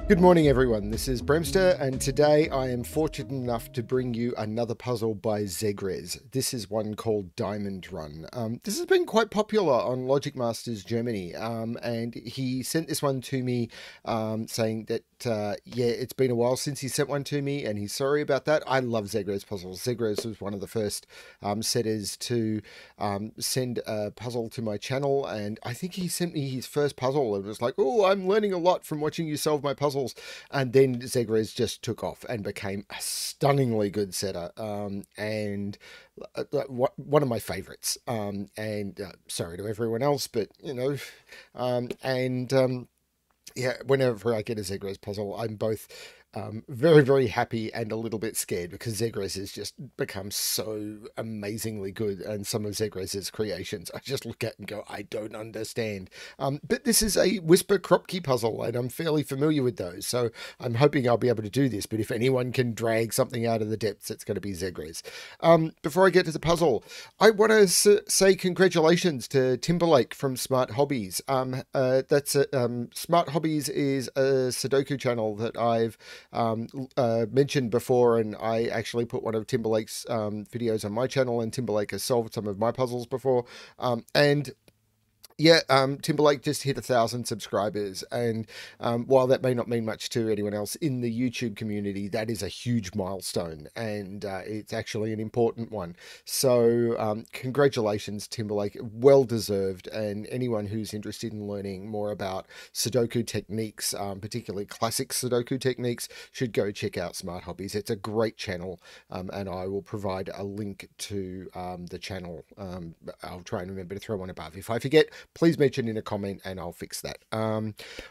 Good morning, everyone. This is Bremster, and today I am fortunate enough to bring you another puzzle by ZegreS. This is one called Diamond Run. This has been quite popular on Logic Masters Germany, and he sent this one to me saying that, yeah, it's been a while since he sent one to me, and he's sorry about that. I love ZegreS puzzles. ZegreS was one of the first setters to send a puzzle to my channel, and I think he sent me his first puzzle and was like, oh, I'm learning a lot from watching you solve my puzzles. And then ZegreS just took off and became a stunningly good setter, and one of my favorites. Sorry to everyone else, but you know, yeah, whenever I get a ZegreS puzzle, I'm both very, very happy and a little bit scared because ZegreS has just become so amazingly good, and some of ZegreS's creations I just look at and go, I don't understand. But this is a Whisper Kropki puzzle, and I'm fairly familiar with those, so I'm hoping I'll be able to do this. But if anyone can drag something out of the depths, it's going to be ZegreS. Before I get to the puzzle, I want to say congratulations to Timberlake from Smart Hobbies. Smart Hobbies is a Sudoku channel that I've mentioned before, and I actually put one of Timberlake's videos on my channel, and Timberlake has solved some of my puzzles before, and yeah, Timberlake just hit 1,000 subscribers, and while that may not mean much to anyone else in the YouTube community, that is a huge milestone, and it's actually an important one. So congratulations, Timberlake, well deserved, and anyone who's interested in learning more about Sudoku techniques, particularly classic Sudoku techniques, should go check out Smart Hobbies. It's a great channel, and I will provide a link to the channel. I'll try and remember to throw one above. If I forget, please mention in a comment and I'll fix that.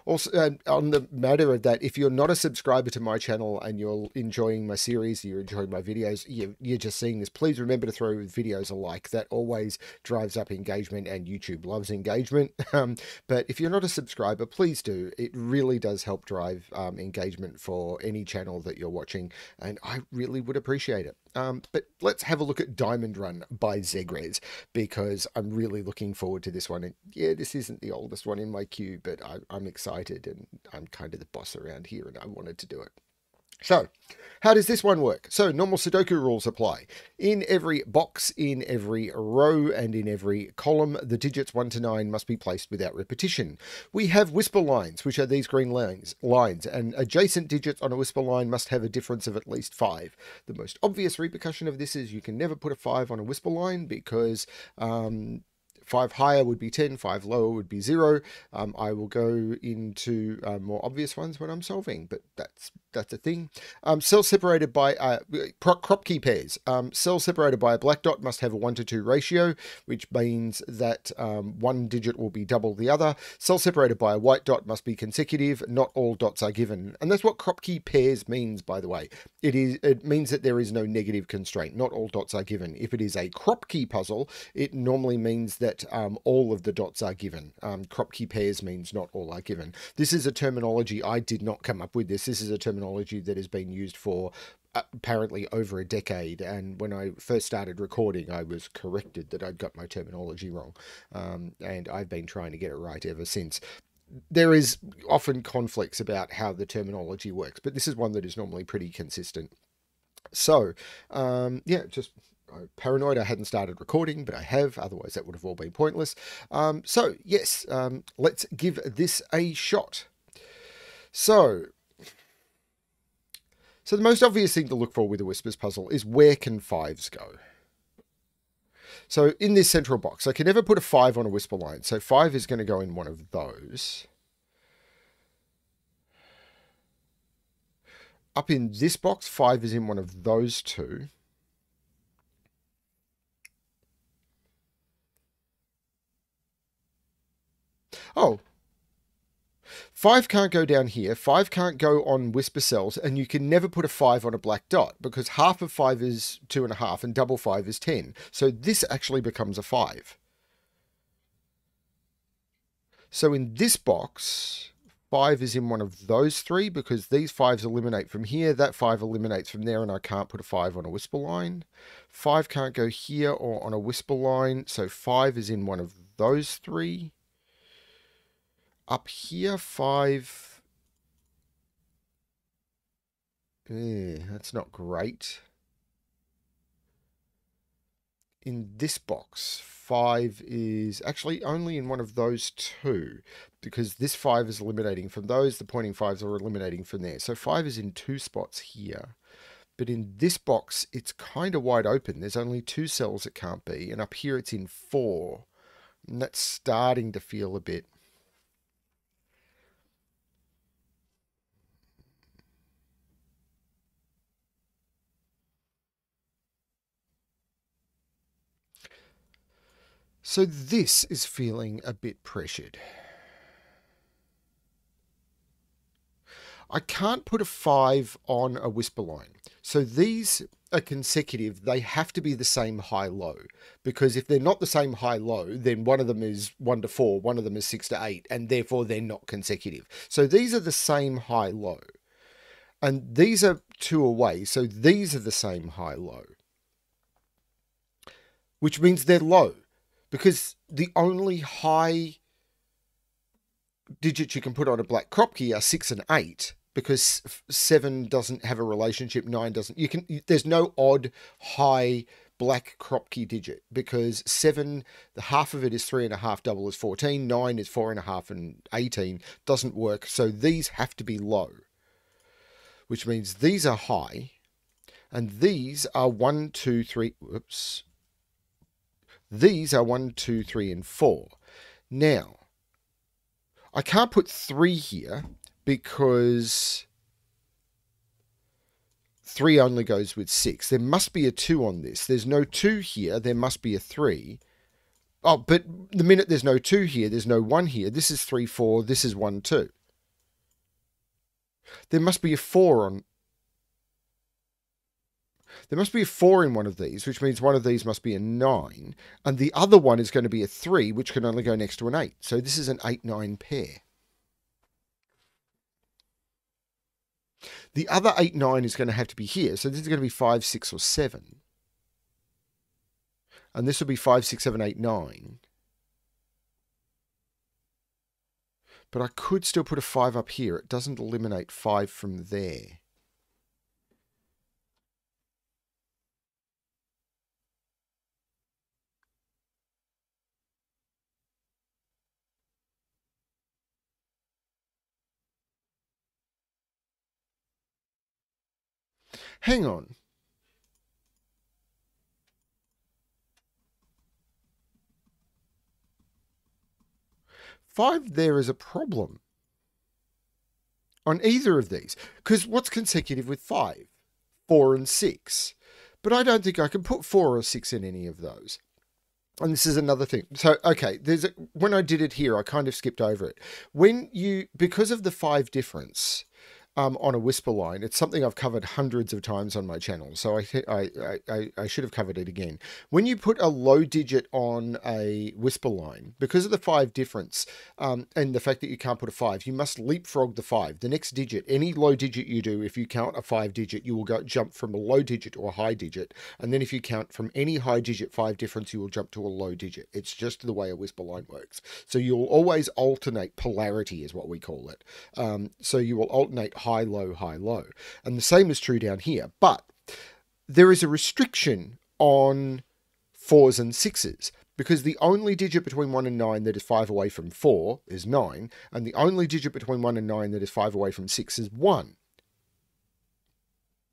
Also, on the matter of that, if you're not a subscriber to my channel and you're enjoying my series, you're enjoying my videos, you're just seeing this, please remember to throw videos a like. That always drives up engagement, and YouTube loves engagement. But if you're not a subscriber, please do. It really does help drive engagement for any channel that you're watching, and I really would appreciate it. But let's have a look at Diamond Run by ZegreS, because I'm really looking forward to this one. And yeah, this isn't the oldest one in my queue, but I'm excited, and I'm kind of the boss around here, and I wanted to do it. So, how does this one work? So, normal Sudoku rules apply. In every box, in every row, and in every column, the digits 1 to 9 must be placed without repetition. We have whisper lines, which are these green lines, and adjacent digits on a whisper line must have a difference of at least 5. The most obvious repercussion of this is you can never put a 5 on a whisper line, because 5 higher would be 10, 5 lower would be 0. I will go into more obvious ones when I'm solving, but that's a thing. Cells separated by Kropki pairs. Cells separated by a black dot must have a 1 to 2 ratio, which means that one digit will be double the other. Cells separated by a white dot must be consecutive. Not all dots are given. And that's what Kropki pairs means, by the way. It means that there is no negative constraint. Not all dots are given. If it is a Kropki puzzle, it normally means that all of the dots are given. Kropki pairs means not all are given. This is a terminology, I did not come up with this. This is a terminology that has been used for apparently over a decade, and when I first started recording, I was corrected that I'd got my terminology wrong, and I've been trying to get it right ever since. There is often conflicts about how the terminology works, but this is one that is normally pretty consistent. So, yeah, just paranoid I hadn't started recording, but I have, otherwise that would have all been pointless. So yes, let's give this a shot. So the most obvious thing to look for with a Whispers puzzle is, where can 5s go? So in this central box, I can never put a 5 on a whisper line, so 5 is going to go in one of those. Up in this box, 5 is in one of those two. Oh, 5 can't go down here, 5 can't go on whisper cells, and you can never put a 5 on a black dot, because half of 5 is 2.5 and double 5 is 10. So this actually becomes a 5. So in this box, 5 is in one of those 3, because these 5s eliminate from here, that 5 eliminates from there, and I can't put a 5 on a whisper line. 5 can't go here or on a whisper line, so 5 is in one of those 3. Up here, 5 That's not great. In this box, 5 is actually only in one of those two, because this 5 is eliminating from those, the pointing 5s are eliminating from there. So 5 is in 2 spots here. But in this box, it's kind of wide open. There's only 2 cells it can't be, and up here it's in 4. And that's starting to feel a bit... So this is feeling a bit pressured. I can't put a 5 on a whisper line. So these are consecutive. They have to be the same high-low. Because if they're not the same high-low, then one of them is 1 to 4, one of them is 6 to 8, and therefore they're not consecutive. So these are the same high-low. And these are 2 away, so these are the same high-low. Which means they're low. Because the only high digits you can put on a black Kropki are 6 and 8, because 7 doesn't have a relationship, 9 doesn't. There's no odd high black Kropki digit, because 7, the half of it is 3.5, double is 14, 9 is 4.5 and 18, doesn't work. So these have to be low, which means these are high, and these are 1, 2, 3, whoops. These are 1, 2, 3, and 4. Now, I can't put 3 here because 3 only goes with 6. There must be a 2 on this. There's no 2 here. There must be a 3. Oh, but the minute there's no 2 here, there's no 1 here. This is 3, 4. This is 1, 2. There must be a 4 on... There must be a 4 in one of these, which means one of these must be a 9. And the other one is going to be a 3, which can only go next to an 8. So this is an 8-9 pair. The other 8-9 is going to have to be here. So this is going to be 5, 6, or 7. And this will be 5, 6, 7, 8, 9. But I could still put a 5 up here. It doesn't eliminate 5 from there. Hang on. Five there is a problem on either of these. Because what's consecutive with 5? 4 and 6. But I don't think I can put 4 or 6 in any of those. And this is another thing. So, okay, when I did it here, I kind of skipped over it. Because of the 5 difference on a whisper line, it's something I've covered hundreds of times on my channel, so I should have covered it again. When you put a low digit on a whisper line, because of the 5 difference and the fact that you can't put a 5, you must leapfrog the 5. The next digit, any low digit you do, if you count a 5 digit, you will jump from a low digit to a high digit, and then if you count from any high digit 5 difference, you will jump to a low digit. It's just the way a whisper line works. So you'll always alternate polarity, is what we call it. So you will alternate high, low, high, low. And the same is true down here. But there is a restriction on 4s and 6s, because the only digit between 1 and 9 that is 5 away from 4 is 9, and the only digit between 1 and 9 that is 5 away from 6 is 1.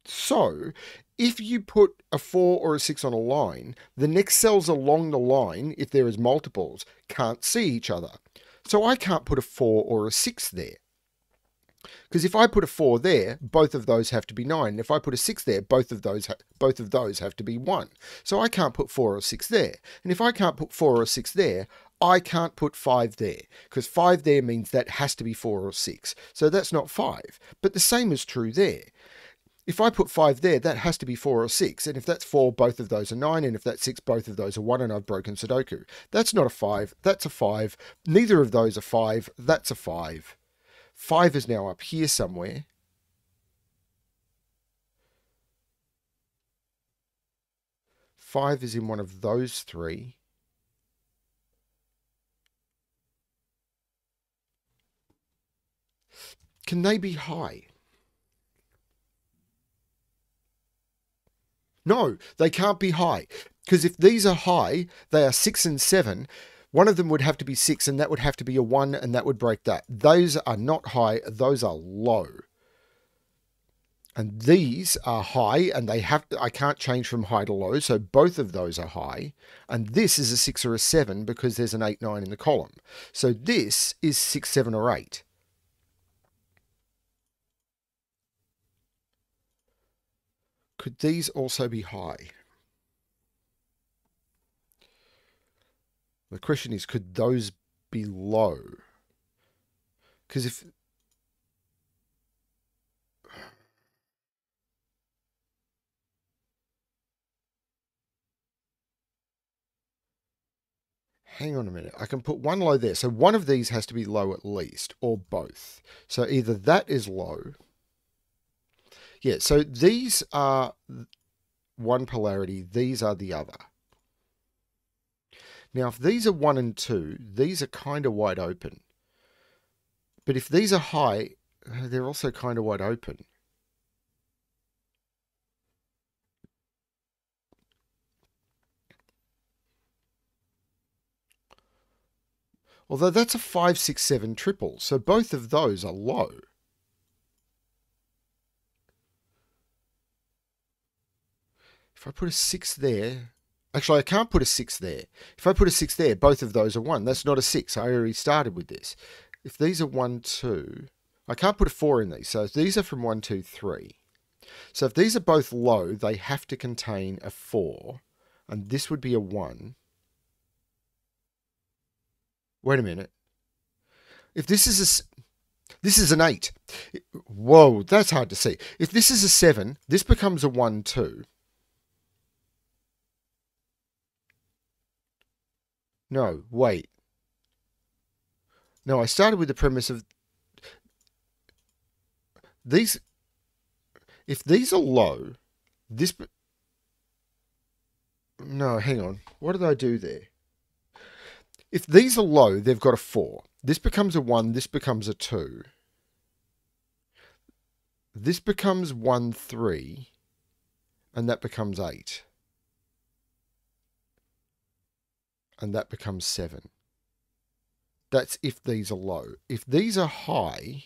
So, if you put a 4 or a 6 on a line, the next cells along the line, if there is multiples, can't see each other. So I can't put a 4 or a 6 there. Because if I put a 4 there, both of those have to be 9. If I put a 6 there, both of those have to be 1. So I can't put 4 or 6 there. And if I can't put 4 or 6 there, I can't put 5 there. Because 5 there means that has to be 4 or 6. So that's not 5. But the same is true there. If I put 5 there, that has to be 4 or 6. And if that's 4, both of those are 9. And if that's 6, both of those are 1. And I've broken Sudoku. That's not a 5. That's a 5. Neither of those are 5. That's a 5. 5 is now up here somewhere. Five is in one of those 3. Can they be high? No, they can't be high. Because if these are high, they are 6 and 7. One of them would have to be 6, and that would have to be a 1, and that would break that. Those are not high, those are low. And these are high, and I can't change from high to low, so both of those are high. And this is a 6 or a 7 because there's an 8, 9 in the column. So this is 6, 7, or 8. Could these also be high? The question is, could those be low? Because if... Hang on a minute. I can put one low there. So one of these has to be low at least, or both. So either that is low. Yeah, so these are one polarity. These are the other. Now, if these are 1 and 2, these are kind of wide open. But if these are high, they're also kind of wide open. Although that's a 5, 6, 7 triple, so both of those are low. If I put a 6 there... Actually, I can't put a 6 there. If I put a 6 there, both of those are 1. That's not a 6. I already started with this. If these are 1, 2... I can't put a 4 in these. So these are from 1, 2, 3. So if these are both low, they have to contain a 4. And this would be a 1. Wait a minute. If this is this is an 8. Whoa, that's hard to see. If this is a 7, this becomes a 1, 2. No, wait. No, I started with the premise of these. If these are low, this... No, hang on. What did I do there? If these are low, they've got a 4. This becomes a 1, this becomes a 2. This becomes 1, 3. And that becomes 8. And that becomes 7. That's if these are low. If these are high...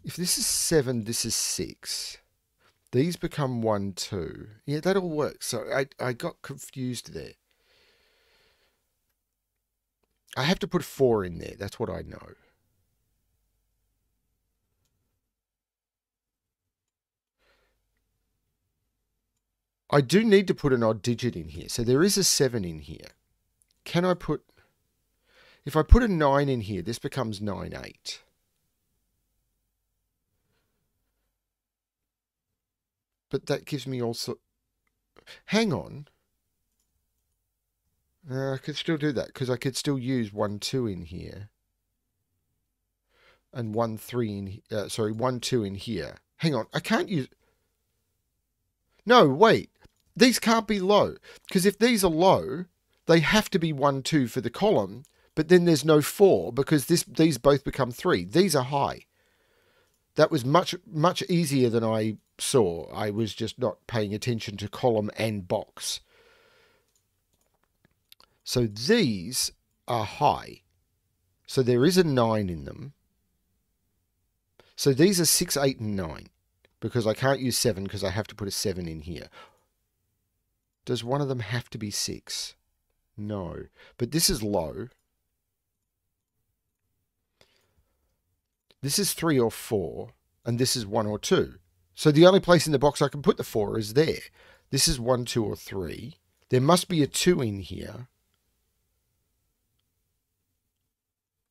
If this is 7, this is 6. These become 1, 2. Yeah, that all works. So I got confused there. I have to put 4 in there. That's what I know. I do need to put an odd digit in here. So there is a 7 in here. Can I put... If I put a 9 in here, this becomes 9, 8. But that gives me also... Hang on. I could still do that, because I could still use 1, 2 in here. And 1, 3 in... sorry, 1, 2 in here. Hang on, I can't use... No, wait. These can't be low, because if these are low, they have to be 1, 2 for the column, but then there's no 4, because these both become 3. These are high. That was much, much easier than I saw. I was just not paying attention to column and box. So these are high. So there is a 9 in them. So these are 6, 8, and 9. Because I can't use 7 because I have to put a 7 in here. Does one of them have to be 6? No. But this is low. This is 3 or 4. And this is 1 or 2. So the only place in the box I can put the 4 is there. This is 1, 2, or 3. There must be a 2 in here.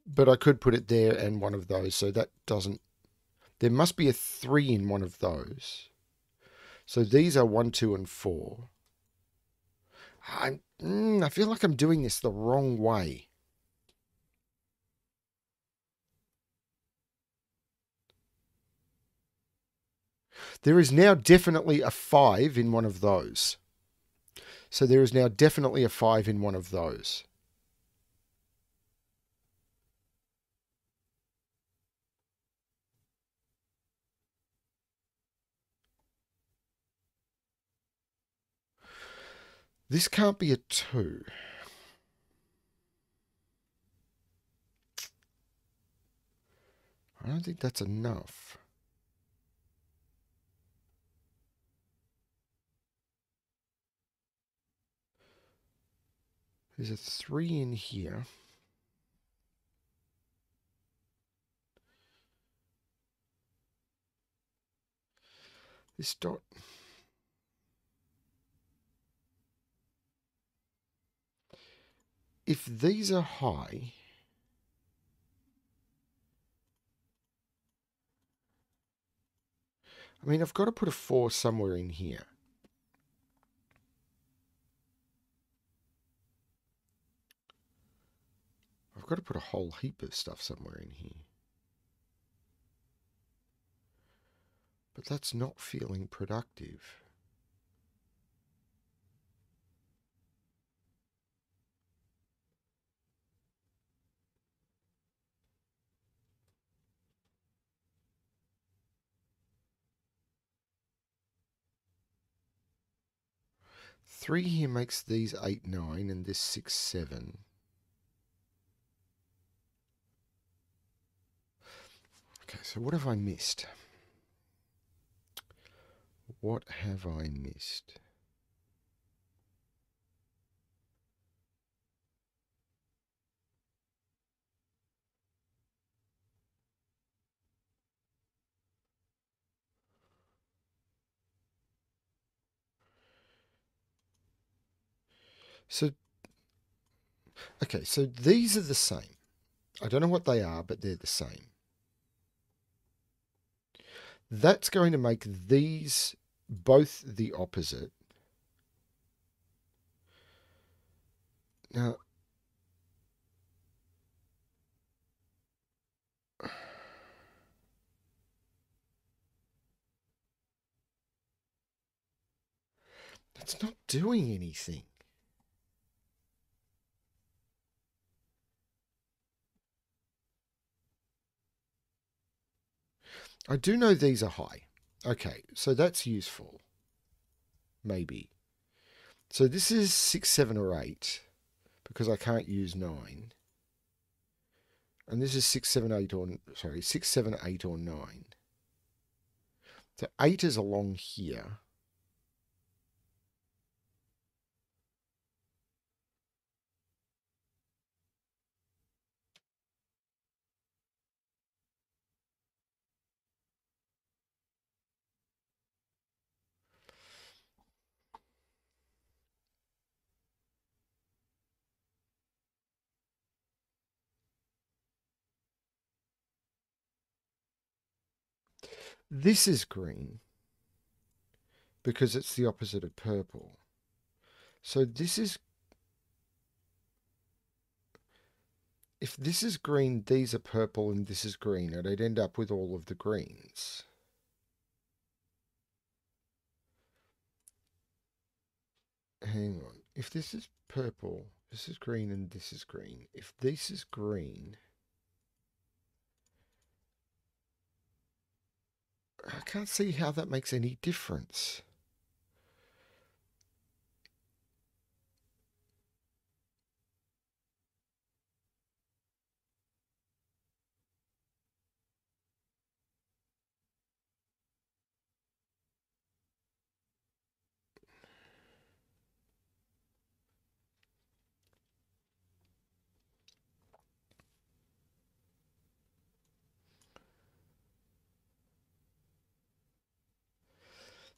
But I could put it there and one of those, so that doesn't... There must be a 3 in one of those. So these are 1, 2, and 4. I feel like I'm doing this the wrong way. There is now definitely a 5 in one of those. So there is now definitely a 5 in one of those. This can't be a 2. I don't think that's enough. There's a 3 in here. This dot. If these are high, I mean, I've got to put a 4 somewhere in here. I've got to put a whole heap of stuff somewhere in here. But that's not feeling productive. Three here makes these 8, 9, and this 6, 7. Okay, so what have I missed? What have I missed? So, okay, so these are the same. I don't know what they are, but they're the same. That's going to make these both the opposite. Now, that's not doing anything. I do know these are high. Okay, so that's useful. Maybe. So this is 6, 7, or 8, because I can't use 9. And this is 6, 7, 8, or, sorry, 6, 7, 8, or 9. So 8 is along here. This is green because it's the opposite of purple. So this is, if this is green, these are purple, and this is green, and I'd end up with all of the greens. Hang on. If this is purple, this is green, and this is green. If this is green, I can't see how that makes any difference.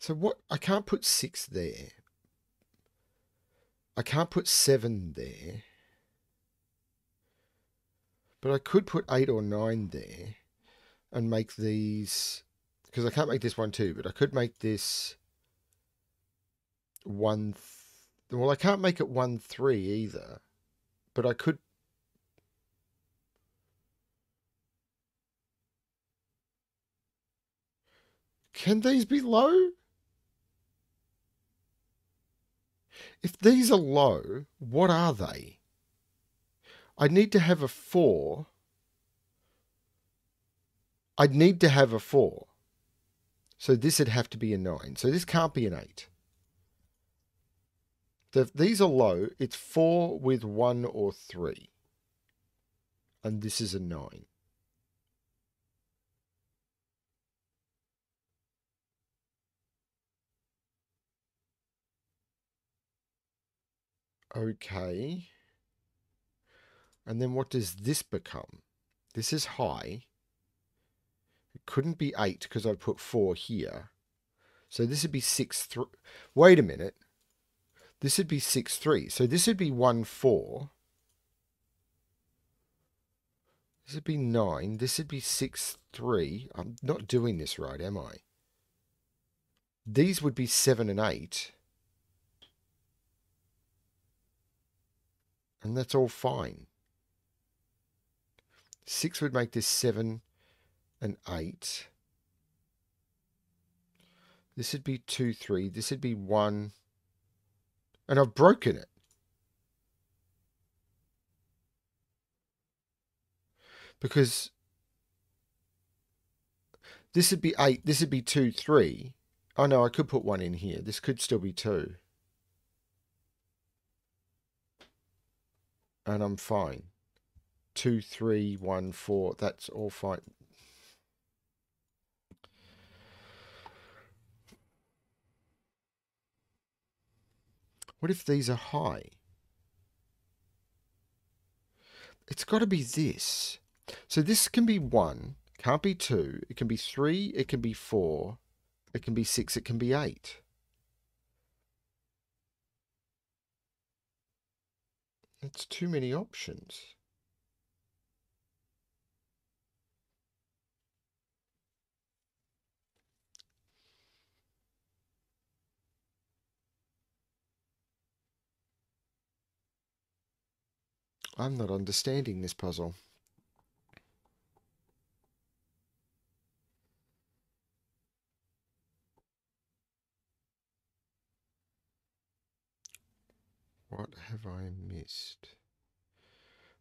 So what? I can't put 6 there. I can't put 7 there. But I could put 8 or 9 there and make these, because I can't make this 1, 2, but I could make this 1, well, I can't make it 1, 3 either, but I could. Can these be low? If these are low, what are they? I need to have a 4. I'd need to have a 4. So this would have to be a 9. So this can't be an 8. these are low. It's 4 with 1 or 3. And this is a 9. Okay. And then what does this become? This is high. It couldn't be 8 because I'd put 4 here. So this would be 6, 3. Wait a minute. This would be 6, 3. So this would be 1, 4. This would be 9. This would be 6, 3. I'm not doing this right, am I? These would be 7 and 8. And that's all fine. 6 would make this 7 and 8. This would be 2, 3. This would be 1. And I've broken it. Because this would be 8. This would be 2, 3. Oh, no, I could put 1 in here. This could still be 2. And I'm fine. 2, 3, 1, 4. That's all fine. What if these are high? It's got to be this. So this can be 1. Can't be 2. It can be 3. It can be 4. It can be 6. It can be 8. It's too many options. I'm not understanding this puzzle. What have I missed?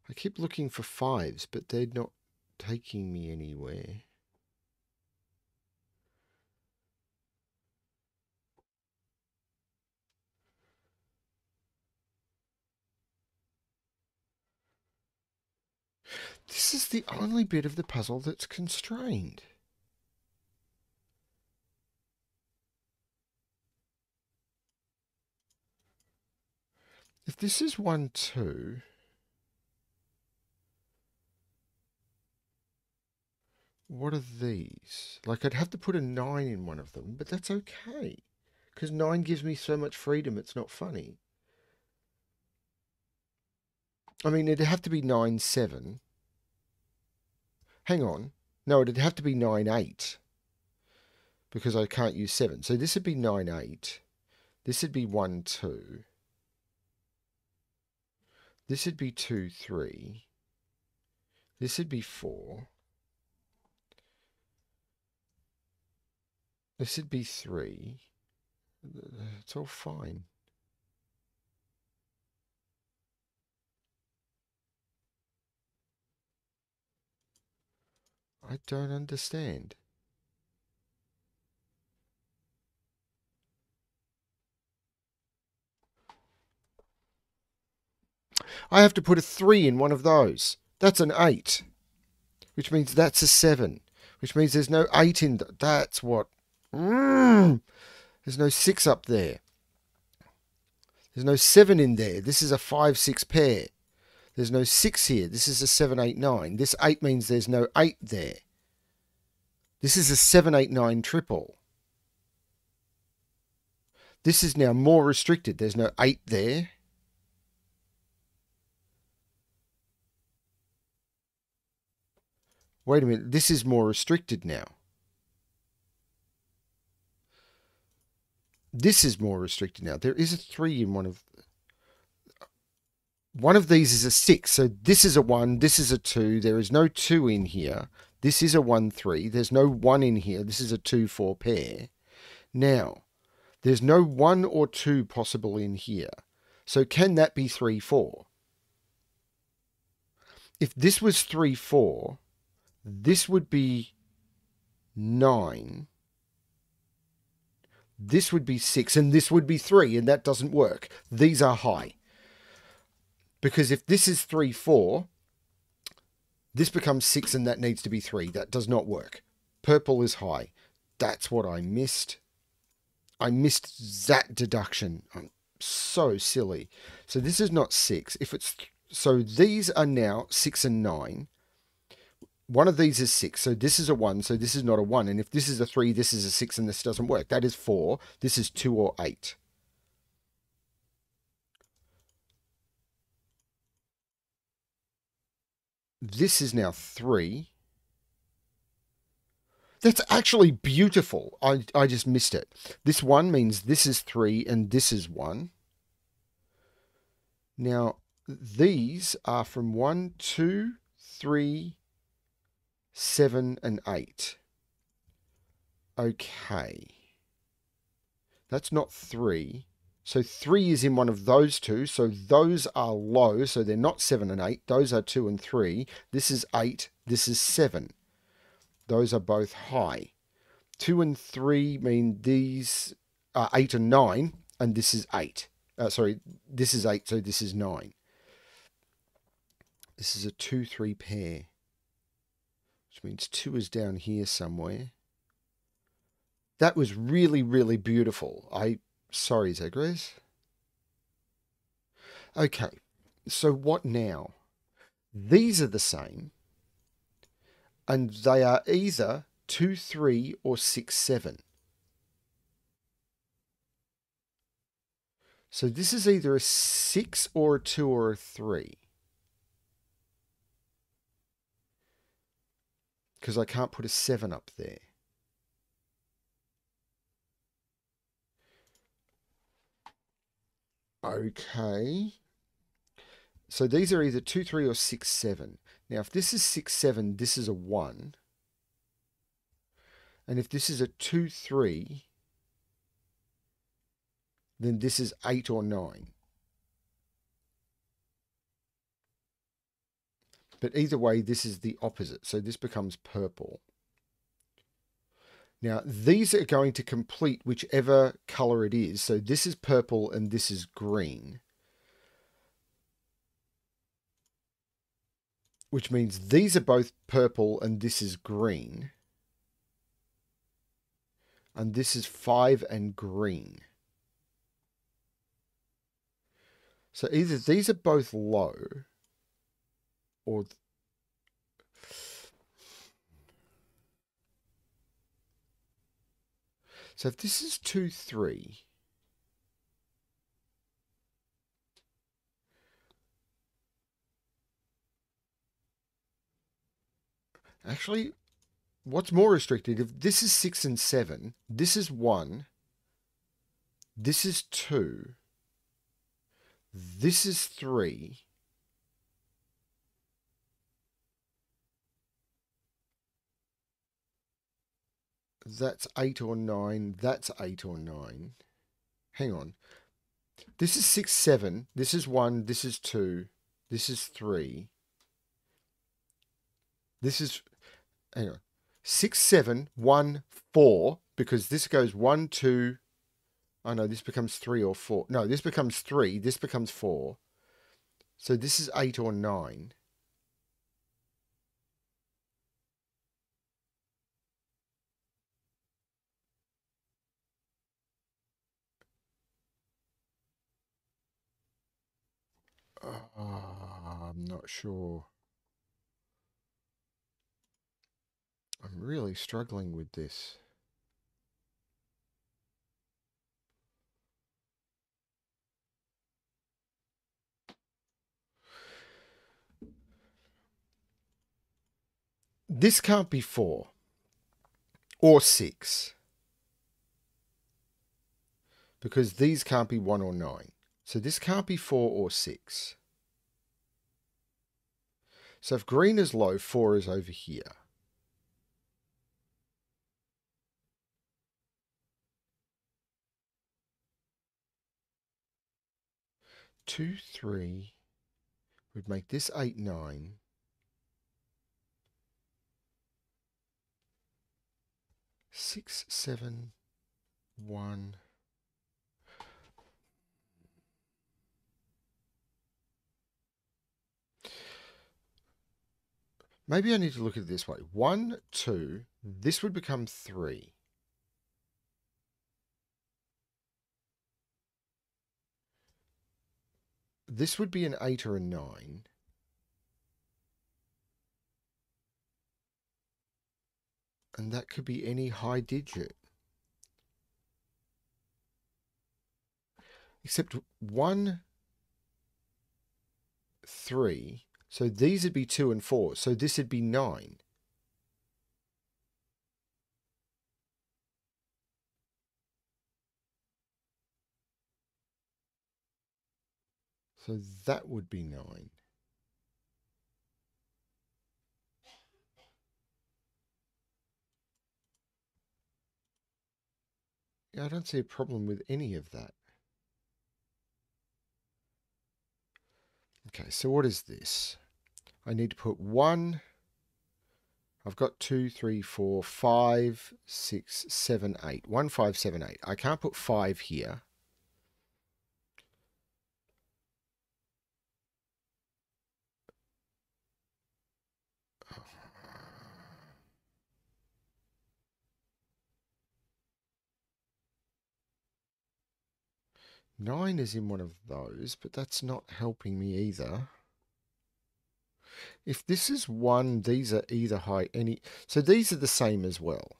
I keep looking for 5s, but they're not taking me anywhere. This is the only bit of the puzzle that's constrained. If this is 1, 2... What are these? Like, I'd have to put a 9 in one of them, but that's okay. Because 9 gives me so much freedom, it's not funny. I mean, it'd have to be 9, 7. Hang on. No, it'd have to be 9, 8. Because I can't use 7. So this would be 9, 8. This would be 1, 2. This would be 2, 3. This would be 4. This would be 3. It's all fine. I don't understand. I have to put a 3 in one of those. That's an 8. Which means that's a 7. Which means there's no 8 in... That's what... There's no 6 up there. There's no 7 in there. This is a 5, 6 pair. There's no 6 here. This is a 7, 8, 9. This 8 means there's no 8 there. This is a 7, 8, 9 triple. This is now more restricted. There's no 8 there. Wait a minute. This is more restricted now. This is more restricted now. There is a 3 in one of... One of these is a 6. So this is a 1. This is a 2. There is no 2 in here. This is a 1, 3. There's no 1 in here. This is a 2, 4 pair. Now, there's no 1 or 2 possible in here. So can that be 3, 4? If this was 3, 4, this would be 9. This would be 6 and this would be 3, and that doesn't work. These are high. Because if this is 3, 4, this becomes 6 and that needs to be 3. That does not work. Purple is high. That's what I missed. I missed that deduction. I'm so silly. So this is not 6. So these are now 6 and 9. One of these is 6, so this is a 1, so this is not a 1. And if this is a 3, this is a 6, and this doesn't work. That is 4. This is 2 or 8. This is now 3. That's actually beautiful. I just missed it. This 1 means this is 3, and this is 1. Now, these are from 1, 2, 3... 7 and 8. Okay. That's not 3. So 3 is in one of those two. So those are low. So they're not 7 and 8. Those are 2 and 3. This is 8. This is 7. Those are both high. 2 and 3 mean these are 8 and 9. And this is 8. Sorry, this is 8. So this is 9. This is a 2, 3 pair. Which means 2 is down here somewhere. That was really, really beautiful. Sorry, ZegreS. Okay, so what now? These are the same, and they are either 2, 3 or 6, 7. So this is either a 6 or a 2 or a 3. Because I can't put a 7 up there. Okay. So these are either 2, 3 or 6, 7. Now, if this is 6, 7, this is a 1. And if this is a 2, 3, then this is 8 or 9. But either way, this is the opposite. So this becomes purple. Now, these are going to complete whichever color it is. So this is purple and this is green. Which means these are both purple and this is green. And this is 5 and green. So either these are both low, or so if this is 2, 3, actually, what's more restricted, if this is 6 and 7, this is 1, this is 2, this is 3, that's 8 or 9, that's 8 or 9. Hang on. This is 6, 7, this is 1, this is 2, this is 3. This is, hang on, 6, 7, 1, 4, because this goes 1, 2, oh no, this becomes 3 or 4. No, this becomes 3, this becomes 4. So this is 8 or 9. I'm not sure. I'm really struggling with this. This can't be 4 or 6 because these can't be 1 or 9. So this can't be 4 or 6. So if green is low, 4 is over here. Two, 3 would make this 8, 9. 6, 7, 1. Maybe I need to look at it this way. 1, 2, this would become 3. This would be an 8 or a 9. And that could be any high digit. Except 1, 3. So these would be 2 and 4. So this would be 9. So that would be 9. Yeah, I don't see a problem with any of that. Okay, so what is this? I need to put 1. I've got 2, 3, 4, 5, 6, 7, 8. 1, 5, 7, 8. I can't put 5 here. Nine is in one of those, but that's not helping me either. If this is 1, these are either high, any... So these are the same as well.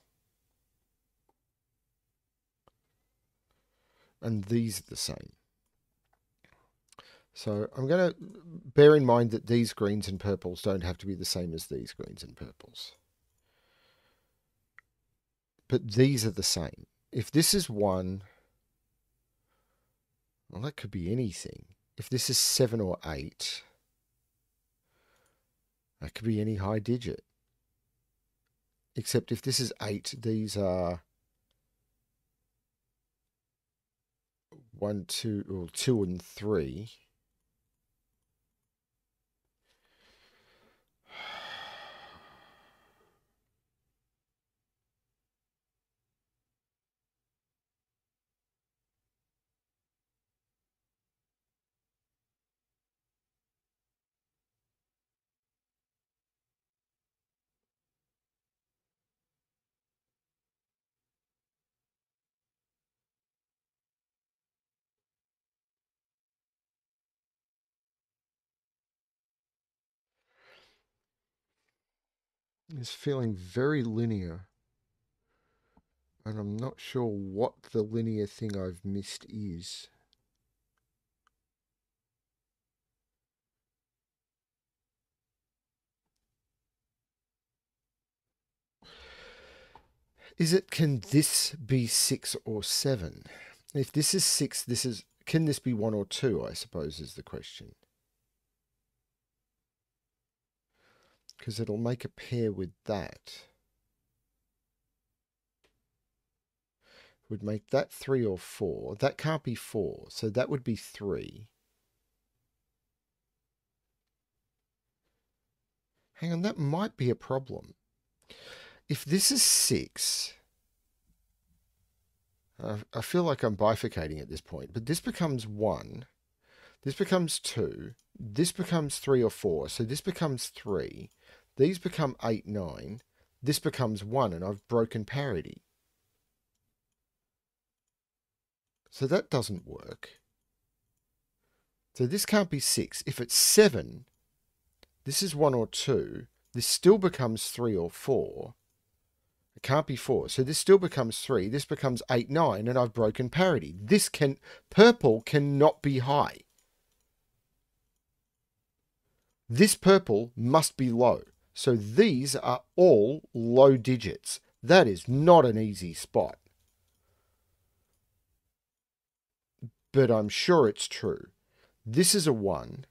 And these are the same. So I'm going to bear in mind that these greens and purples don't have to be the same as these greens and purples. But these are the same. If this is 1, well, that could be anything. If this is 7 or 8, that could be any high digit. Except if this is 8, these are 1, 2, or 2 and 3. It's feeling very linear. And I'm not sure what the linear thing I've missed is. Can this be 6 or 7? If this is 6, can this be 1 or 2, I suppose, is the question. Because it'll make a pair with that. Would make that 3 or 4. That can't be 4, so that would be 3. Hang on, that might be a problem. If this is 6, I feel like I'm bifurcating at this point, but this becomes 1, this becomes 2, this becomes 3 or 4, so this becomes 3, these become 8, 9, this becomes 1, and I've broken parity. So that doesn't work. So this can't be 6. If it's 7, this is 1 or 2, this still becomes 3 or 4. It can't be 4. So this still becomes 3. This becomes 8, 9, and I've broken parity. Purple cannot be high. This purple must be low. So these are all low digits. That is not an easy spot. But I'm sure it's true. This is a 1.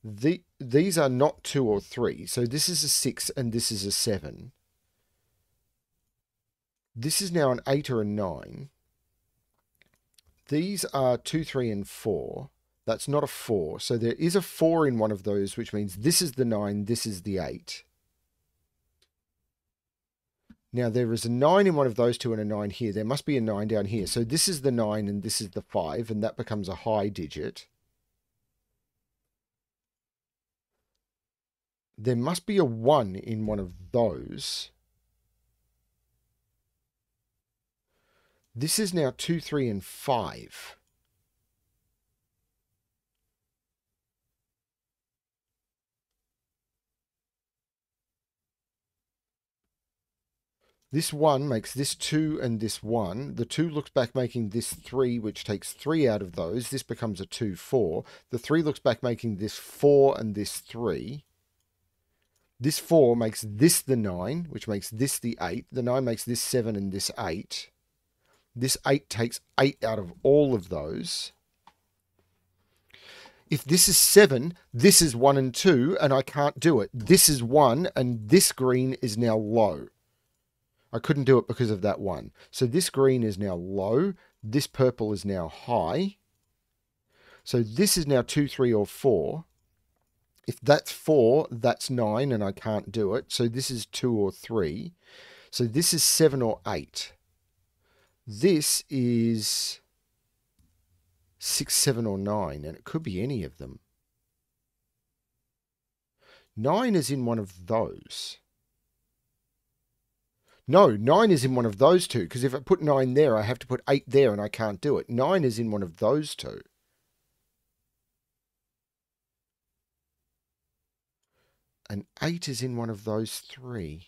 These are not 2 or 3. So this is a 6 and this is a 7. This is now an 8 or a 9. These are 2, 3, and 4. That's not a 4. So there is a 4 in one of those, which means this is the 9, this is the 8. Now, there is a 9 in one of those two and a 9 here. There must be a 9 down here. So this is the 9 and this is the 5, and that becomes a high digit. There must be a 1 in one of those. This is now 2, 3, and 5. This 1 makes this 2 and this 1. The 2 looks back making this 3, which takes 3 out of those. This becomes a 2, 4. The 3 looks back making this 4 and this 3. This 4 makes this the 9, which makes this the 8. The 9 makes this 7 and this 8. This 8 takes 8 out of all of those. If this is 7, this is 1 and 2, and I can't do it. This is 1, and this green is now low. I couldn't do it because of that 1. So this green is now low. This purple is now high. So this is now 2, 3, or 4. If that's 4, that's 9, and I can't do it. So this is 2 or 3. So this is 7 or 8. This is 6, 7, or 9, and it could be any of them. 9 is in one of those. No, 9 is in one of those two, because if I put 9 there, I have to put 8 there, and I can't do it. 9 is in one of those two. And 8 is in one of those 3.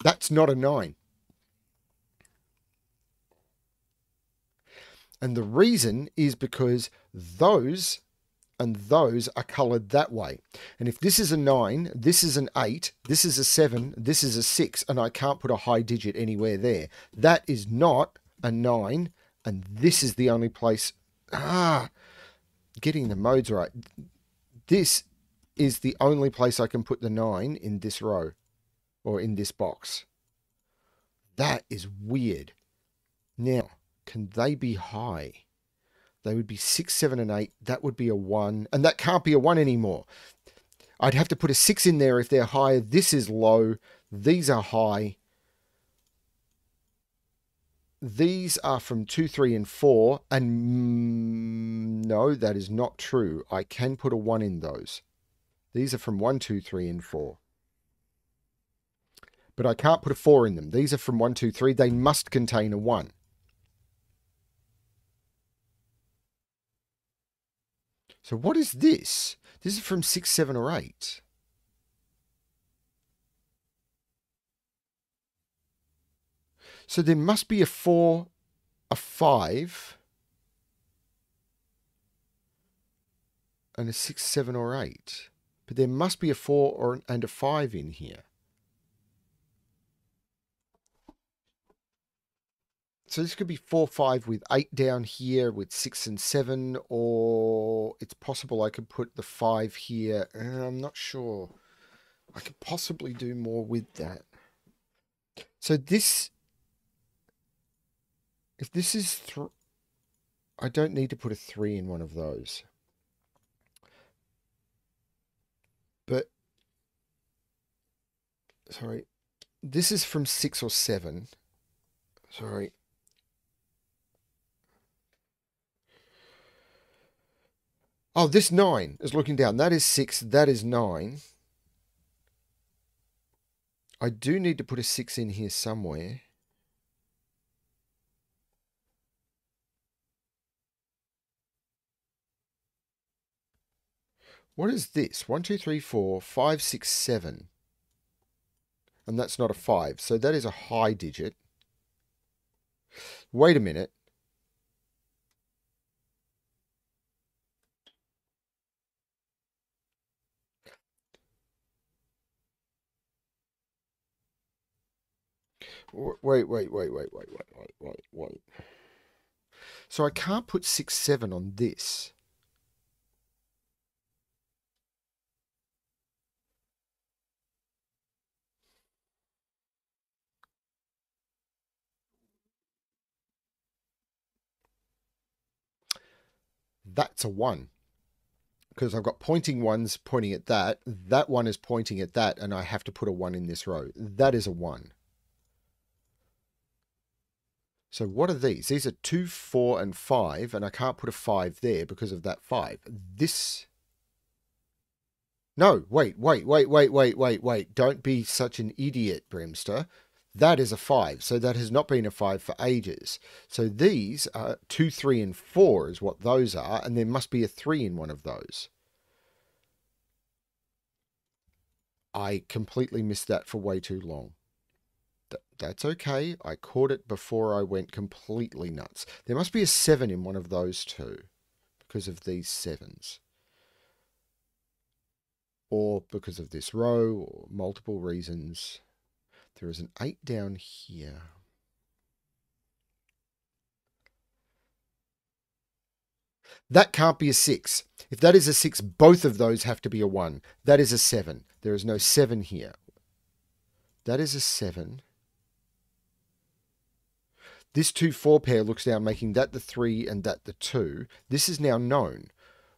That's not a 9. And the reason is because those and those are coloured that way. And if this is a 9, this is an 8, this is a 7, this is a 6, and I can't put a high digit anywhere there. That is not a 9, and this is the only place... getting the modes right. This is the only place I can put the 9 in this row, or in this box. That is weird. Now, can they be high? They would be 6, 7, and 8. That would be a 1. And that can't be a 1 anymore. I'd have to put a 6 in there if they're higher. This is low. These are high. These are from 2, 3, and 4. And no, that is not true. I can put a 1 in those. These are from 1, 2, 3, and 4. But I can't put a 4 in them. These are from 1, 2, 3. They must contain a 1. So what is this? This is from 6, 7, or 8. So there must be a 4, a 5, and a 6, 7, or 8. But there must be a 4 and a 5 in here. So this could be 4, 5 with 8 down here with 6 and 7, or it's possible I could put the 5 here. I'm not sure. I could possibly do more with that. So this, if this is, I don't need to put a 3 in one of those. But, sorry, this is from 6 or 7. Sorry. Oh, this 9 is looking down. That is 6. That is 9. I do need to put a 6 in here somewhere. What is this? 1, 2, 3, 4, 5, 6, 7. And that's not a 5. So that is a high digit. Wait a minute. Wait. So I can't put 6, 7 on this. that's a 1. Because I've got pointing ones pointing at that. That one is pointing at that, and I have to put a 1 in this row. That is a 1. So what are these? These are 2, 4, and 5, and I can't put a 5 there because of that 5. This... No, wait. Don't be such an idiot, Brimster. That is a 5, so that has not been a 5 for ages. So these are 2, 3, and 4 is what those are, and there must be a 3 in one of those. I completely missed that for way too long. That's okay. I caught it before I went completely nuts. There must be a 7 in one of those two because of these 7s. Or because of this row, or multiple reasons. There is an 8 down here. That can't be a 6. If that is a 6, both of those have to be a 1. That is a 7. There is no 7 here. That is a 7. This 2, 4 pair looks down, making that the 3 and that the 2. This is now known.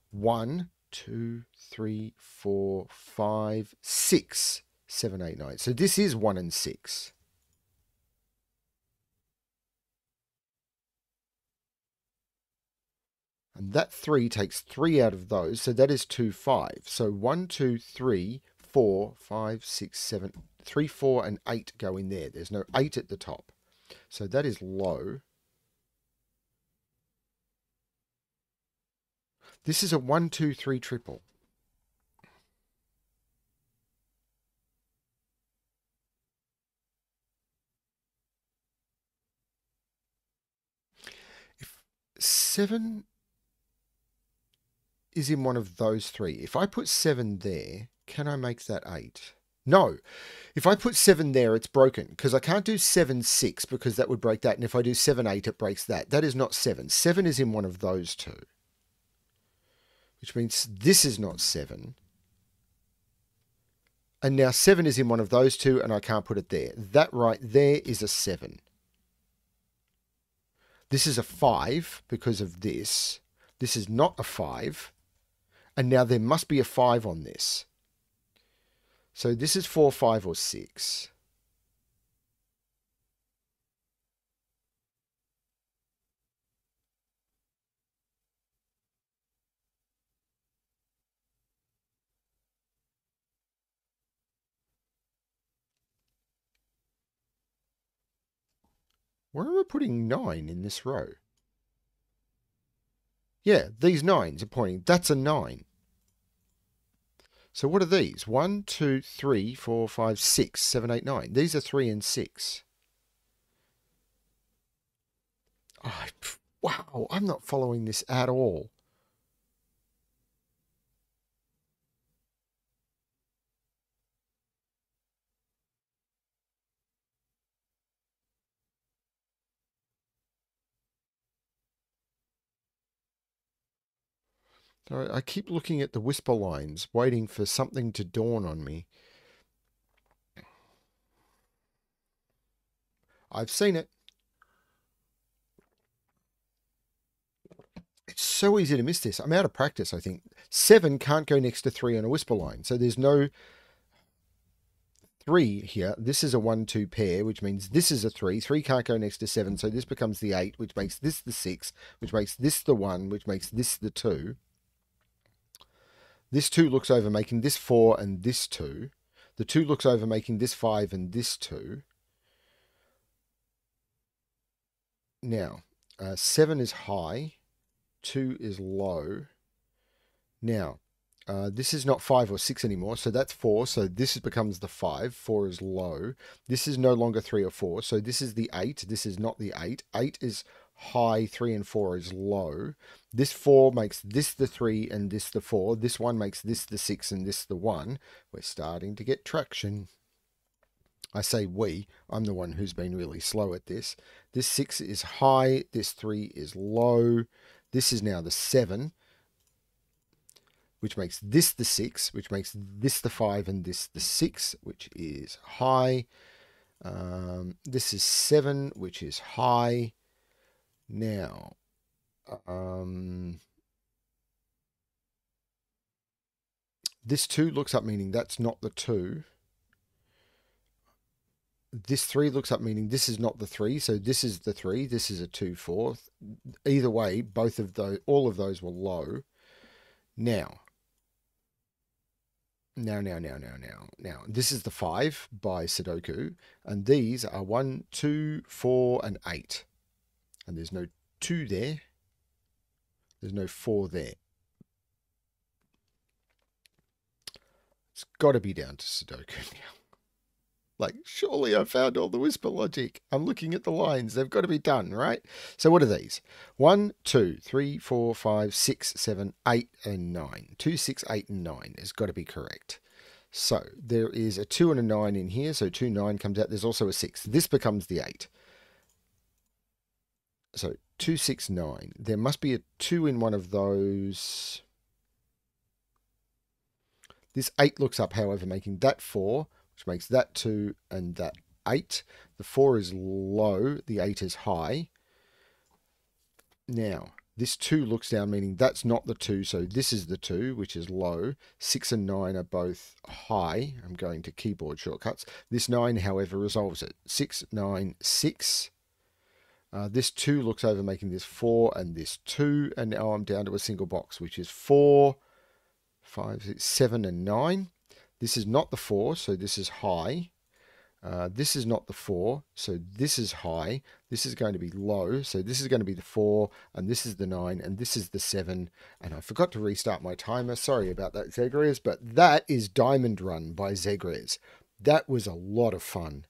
1, 2, 3, 4, 5, 6, 7, 8, 9. So this is 1 and 6. And that 3 takes 3 out of those, so that is 2, 5. So 1, 2, 3, 4, 5, 6, 7, 3, 4, and 8 go in there. There's no 8 at the top. So that is low. This is a 1, 2, 3 triple. If 7 is in one of those 3, if I put 7 there, can I make that 8? No. If I put 7 there, it's broken because I can't do 7, 6 because that would break that. And if I do 7, 8, it breaks that. That is not 7. 7 is in one of those two, which means this is not 7. And now 7 is in one of those two, and I can't put it there. That right there is a 7. This is a 5 because of this. This is not a 5. And now there must be a 5 on this. So this is 4, 5, or 6. Where am I putting 9 in this row? Yeah, these 9s are pointing. That's a 9. So what are these? 1, 2, 3, 4, 5, 6, 7, 8, 9. These are 3 and 6. Oh, wow, I'm not following this at all. I keep looking at the whisper lines, waiting for something to dawn on me. I've seen it. It's so easy to miss this. I'm out of practice, I think. 7 can't go next to 3 on a whisper line, so there's no 3 here. This is a 1, 2 pair, which means this is a 3. 3 can't go next to 7, so this becomes the 8, which makes this the 6, which makes this the 1, which makes this the 2. This 2 looks over making this 4 and this 2. The 2 looks over making this 5 and this 2. Now, 7 is high. 2 is low. Now, this is not 5 or 6 anymore, so that's 4. So this becomes the 5. 4 is low. This is no longer 3 or 4, so this is the 8. This is not the 8. 8 is high, 3 and 4 is low. This 4 makes this the 3 and this the 4. This 1 makes this the 6 and this the 1. We're starting to get traction. I say we. I'm the one who's been really slow at this. This 6 is high. This 3 is low. This is now the 7, which makes this the 6, which makes this the 5 and this the 6, which is high. This is 7, which is high. Now, This 2 looks up, meaning that's not the 2. This 3 looks up, meaning this is not the 3. So this is the 3. This is a 2, 4. Either way, both of those, all of those were low. Now, this is the 5 by Sudoku, and these are 1, 2, 4, and 8. And there's no 2 there. There's no 4 there. It's got to be down to Sudoku now. Like, surely I found all the whisper logic. I'm looking at the lines. They've got to be done, right? So what are these? 1, 2, 3, 4, 5, 6, 7, 8, and 9. 2, 6, 8, and 9 has got to be correct. So there is a 2 and a 9 in here. So 2, 9 comes out. There's also a 6. This becomes the 8. So 2, 6, 9. There must be a 2 in one of those. This 8 looks up, however, making that 4. Which makes that 2 and that 8. The 4 is low, the 8 is high. Now, this 2 looks down, meaning that's not the 2, so this is the 2, which is low. 6 and 9 are both high. I'm going to keyboard shortcuts. This 9, however, resolves it. 6, 9, 6. This 2 looks over, making this 4 and this 2. And now I'm down to a single box, which is 4, 5, 6, 7, and 9. This is not the 4, so this is high. This is not the 4, so this is high. This is going to be low, so this is going to be the 4, and this is the 9, and this is the 7. And I forgot to restart my timer. Sorry about that, ZegreS, but that is Diamond Run by ZegreS. That was a lot of fun.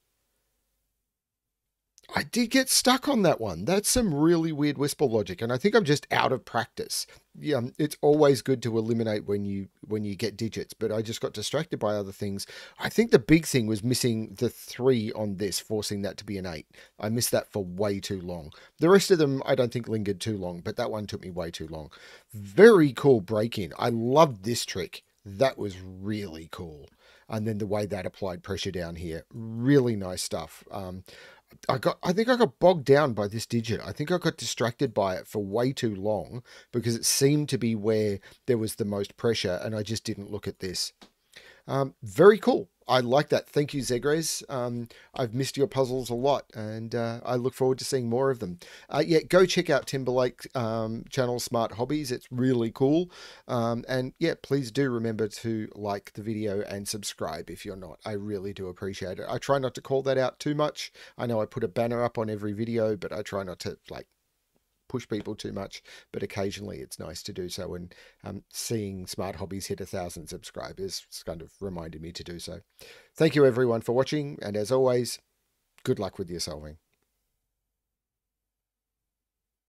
I did get stuck on that one. That's some really weird whisper logic, and I think I'm just out of practice. Yeah, it's always good to eliminate when you get digits, but I just got distracted by other things. I think the big thing was missing the 3 on this, forcing that to be an 8. I missed that for way too long. The rest of them I don't think lingered too long, but that one took me way too long. Very cool break-in. I loved this trick. That was really cool. And then the way that applied pressure down here, really nice stuff. I think I got bogged down by this digit. I think I got distracted by it for way too long because it seemed to be where there was the most pressure and I just didn't look at this. Very cool. I like that. Thank you, ZegreS. I've missed your puzzles a lot, and I look forward to seeing more of them. Yeah, go check out Timberlake's channel, Smart Hobbies. It's really cool. And yeah, please do remember to like the video and subscribe if you're not. I really do appreciate it. I try not to call that out too much. I know I put a banner up on every video, but I try not to push people too much, but occasionally it's nice to do so, and seeing Smart Hobbies hit 1,000 subscribers kind of reminded me to do so. Thank you everyone for watching, and as always, good luck with your solving.